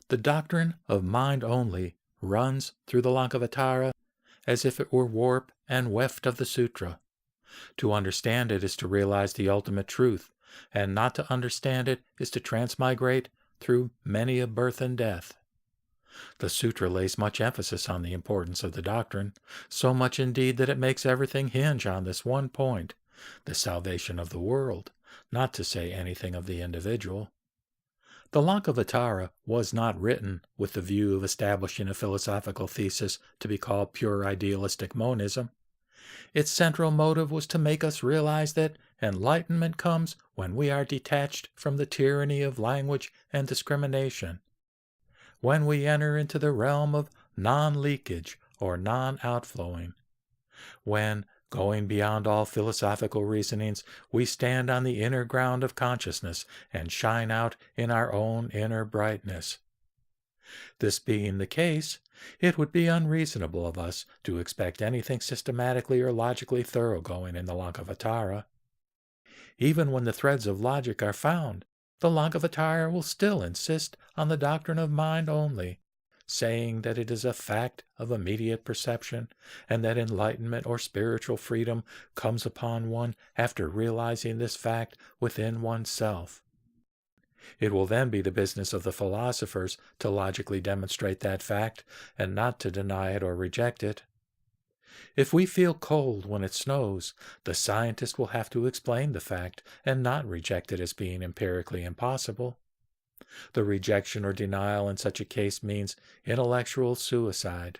The doctrine of mind only runs through the Lankavatara as if it were warp and weft of the sutra. To understand it is to realize the ultimate truth, and not to understand it is to transmigrate through many a birth and death. The sutra lays much emphasis on the importance of the doctrine, so much indeed that it makes everything hinge on this one point, the salvation of the world, not to say anything of the individual. The Lankavatara was not written with the view of establishing a philosophical thesis to be called pure idealistic monism. Its central motive was to make us realize that enlightenment comes when we are detached from the tyranny of language and discrimination, when we enter into the realm of non-leakage or non-outflowing, when, going beyond all philosophical reasonings, we stand on the inner ground of consciousness and shine out in our own inner brightness. This being the case, it would be unreasonable of us to expect anything systematically or logically thoroughgoing in the Lankavatara. Even when the threads of logic are found, the Lankavatara will still insist on the doctrine of mind only, saying that it is a fact of immediate perception, and that enlightenment or spiritual freedom comes upon one after realizing this fact within oneself. It will then be the business of the philosophers to logically demonstrate that fact, and not to deny it or reject it. If we feel cold when it snows, the scientist will have to explain the fact and not reject it as being empirically impossible. The rejection or denial in such a case means intellectual suicide.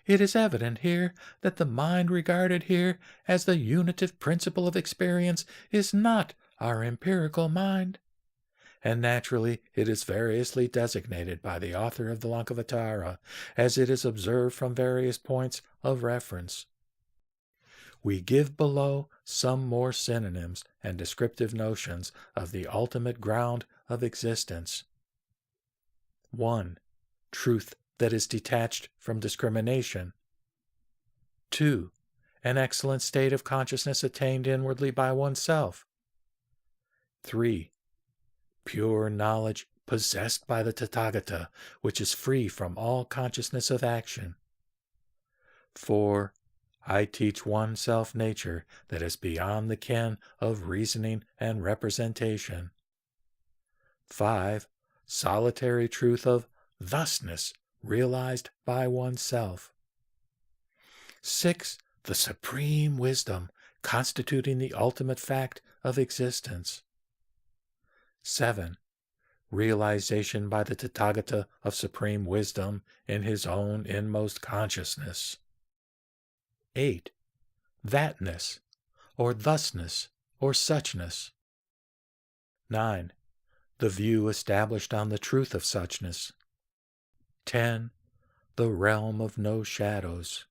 It is evident here that the mind regarded here as the unitive principle of experience is not our empirical mind, and naturally it is variously designated by the author of the Lankavatara as it is observed from various points of reference. We give below some more synonyms and descriptive notions of the ultimate ground of existence. 1. Truth that is detached from discrimination. 2. An excellent state of consciousness attained inwardly by oneself. 3. Pure knowledge possessed by the Tathagata, which is free from all consciousness of action. 4. I teach one self-nature that is beyond the ken of reasoning and representation. 5. Solitary truth of thusness realized by oneself. 6. The supreme wisdom constituting the ultimate fact of existence. 7. Realization by the Tathagata of supreme wisdom in his own inmost consciousness. 8. Thatness, or thusness, or suchness. 9. The view established on the truth of suchness. 10. The realm of no shadows.